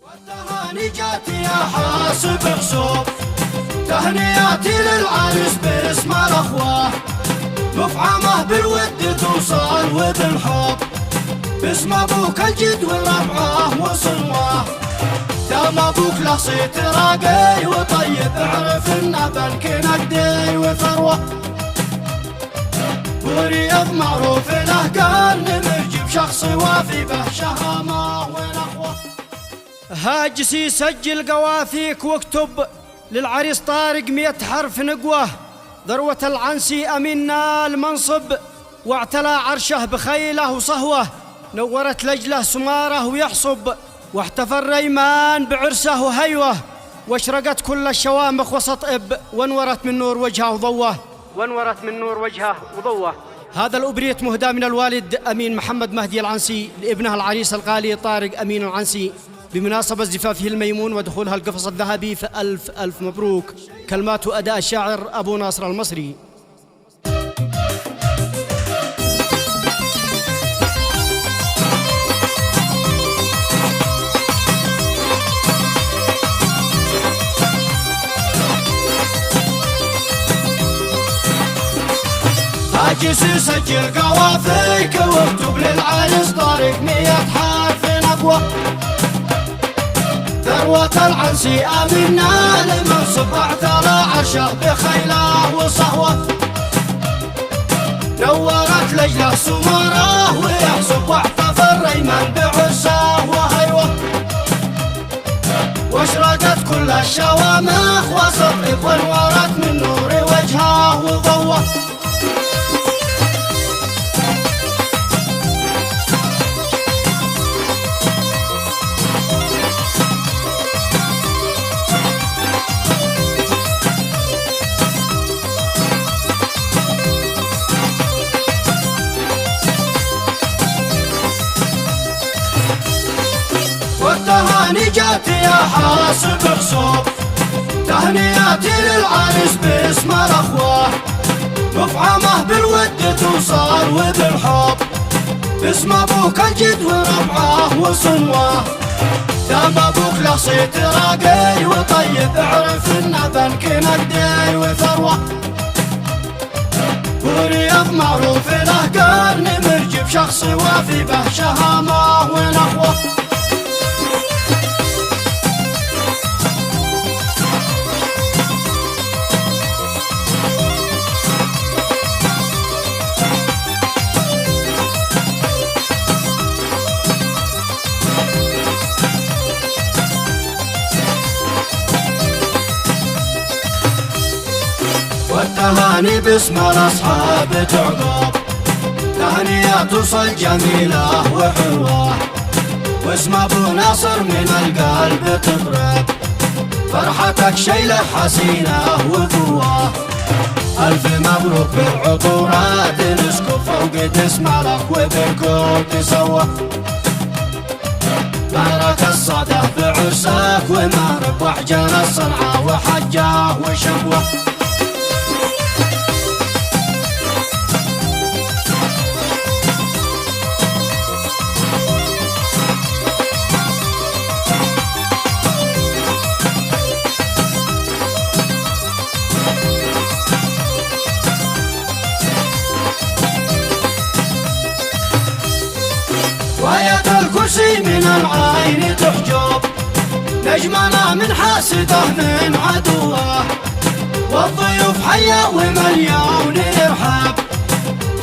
والتهاني جاتي يا حاسب حسوب، تهنياتي للعريس باسم الاخوه، مفعمه بالود توصل وبالحب، باسم ابوك الجد وربعه وصنوه، دام ابوك له صيت راقي وطيب، اعرف انه بنك نقدي وثروه، ورياض معروف له قال نمجي بشخص وافي به شهامه ونخوه. هاجسي سجل قواثيك واكتب للعريس طارق 100 حرف نقوه، ذروة العنسي أمينا المنصب، واعتلى عرشه بخيله وصهوه، نورت لجله سماره ويحصب، واحتفى الريمان بعرسه وهيوه، واشرقت كل الشوامخ وسط اب، وانورت من نور وجهه وضوه. هذا الأبريت مهدى من الوالد أمين محمد مهدي العنسي لابنها العريس الغالي طارق أمين العنسي بمناسبة زفافه الميمون ودخولها القفص الذهبي، فألف ألف مبروك. كلمات وأداء الشاعر أبو ناصر المصري. هاجس سجل قوافيك واكتب للعريس طارق 100 حرف نقوه، ذروة العنسي أمينا المنصب، اعتلى عرشه بخيله وصهوه، نورت لجله سماره ويحصب، واحتفى الريمان بعرسه وهيوه، واشرقت كل الشوامخ وسط، وانورت من نور وجهه وضوه. والتهاني جاتي يا حاسب حسوب، تهنياتي للعريس باسم الاخوه، مفعمه بالود توصل وبالحب، باسم ابوك الجد وربعه وصنوه، دام ابوك له صيت راقي وطيب، اعرف انه بنك نقدي وثروه، ورياض معروف له قال نمرجي بشخص وافي به شهامه ونخوه. والتهاني باسم الأصحاب تعقب، تهنية توصل جميلة وحلوة، واسم أبو ناصر من القلب تقرب، فرحتك شيلة حسينة وقوة، ألف مبروك بالعطورات نسكب فوق تسمى لك وبالكون تسوى، بارك الصدى بعرسك وما ربح جنى الصنعة وحجاه وشبوه. وآية الكرسي من العين تحجب، نجمنا من حاسده من عدوه، والضيوف حيا ومليون يرحب،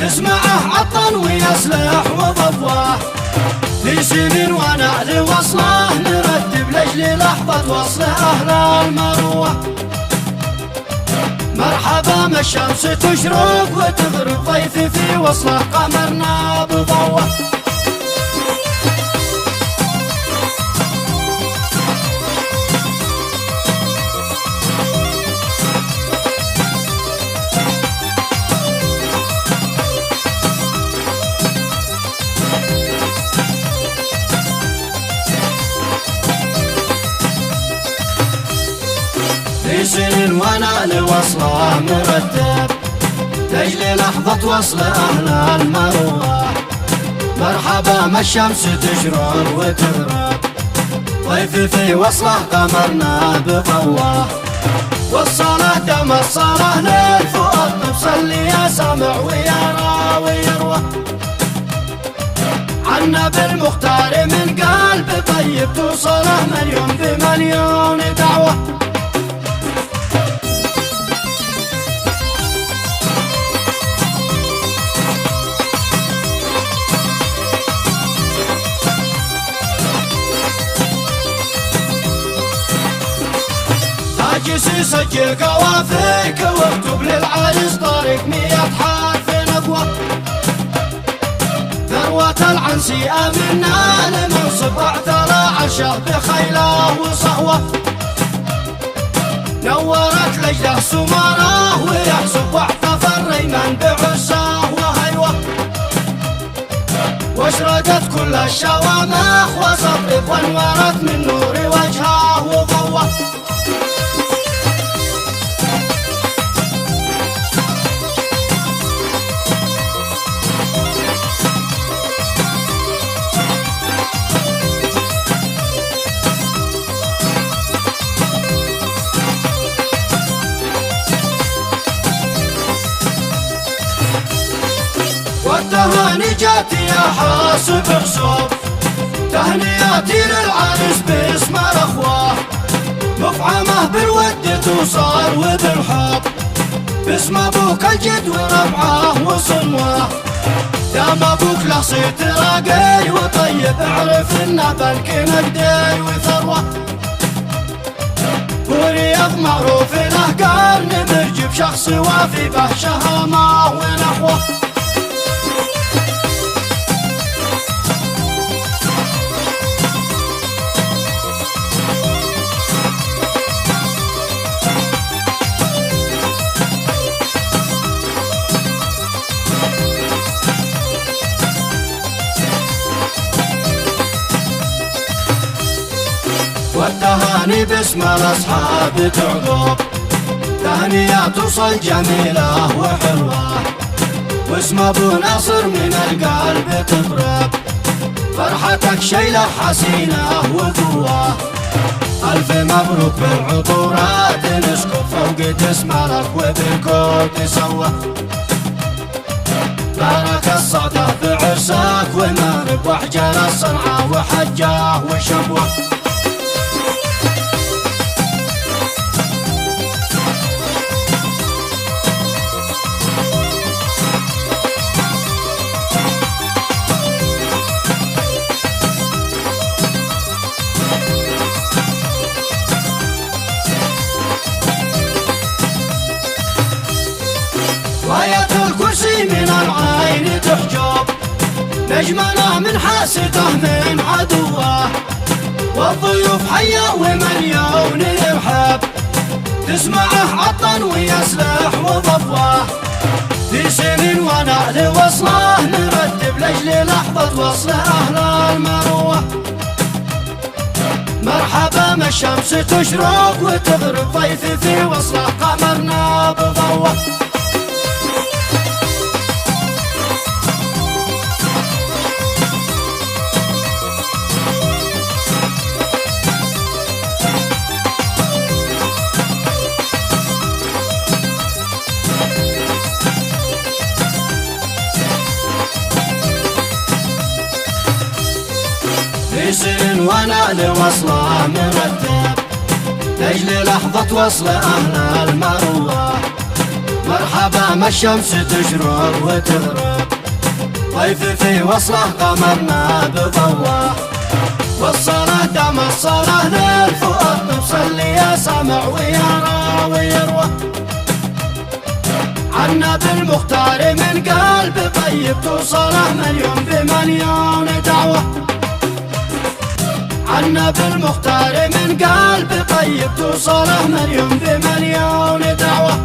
تسمعه عطن ويسلح وضفوه، لسنين وانا لوصله نرتب لاجل لحظة وصل اهل المروه، مرحبا ما الشمس تشرق وتغرب ضيفي في وصله، قمرنا بضوه. سنين وانا لوصله مرتب، لاجل لحظة وصل اهل المروه، مرحبا ما الشمس تشرق وتغرب ضيفي في وصله قمرنا بضواه، والصلاة دم الصلاة للفؤاد نصلي يا سامع ويرى ويروى، عنا بالمختار من قلب طيب توصله مليون بمليون دعوة. هاجس سجل قوافيك واكتب للعريس طريق 100 حرف نبوة، ثروة العنسي أمنا لمنصب اعتلى عشه بخيله وصهوة، نورت لجده سمره ويحسب واحتفى الريمان بعساه وهيوة، واشرقت كل الشوامخ وصطف وانورت من نور وجهه وضوة. والتهاني جاتي يا حاسب حسوب، تهنياتي للعريس باسم الاخوه، مفعمه بالود توصل وبالحب، باسم ابوك الجد وربعه وصنوه، دام ابوك له صيت راقي وطيب اعرف انه بنك مقدي وثروه، ورياض معروف له قرن مرجب شخص وافي به شهامه ونخوه. والتهاني باسم الاصحاب تعقوب، تهنية توصل جميلة وحلوة، واسم ابو ناصر من القلب تضرب، فرحتك شيلة حسينة وقوة، الف مبروك بالعطورات نسكب فوق جسم لك وبالكل تسوى، بارك الصدى بعرسك ومارب واحجل الصنعة وحجاه وشبوه. وآية الكرسي من العين تحجب، نجمنا من حاسده من عدوه، والضيوف حيا ومليون يرحب، تسمعه عطا ويسلح وضفوه، في سنين ونأل وصله نرتب لاجل لحظة وصل أهل المروة، مرحبا ما الشمس تشرق وتغرب ضيفي في وصله قمرنا بضوه. في سن ونال وصله مرتب لاجل لحظة وصل أهل المروة، مرحبا ما الشمس تشرق وتغرب ضيفي في وصله قمرنا بضواه، والصلاة دم الصلاة للفؤاد نصلي يا سامع ويرى ويروى، عنا بالمختار من قلب طيب توصله مليون بمليون دعوة، عنا بالمختار من قلب طيب توصله مليون بمليون دعوة.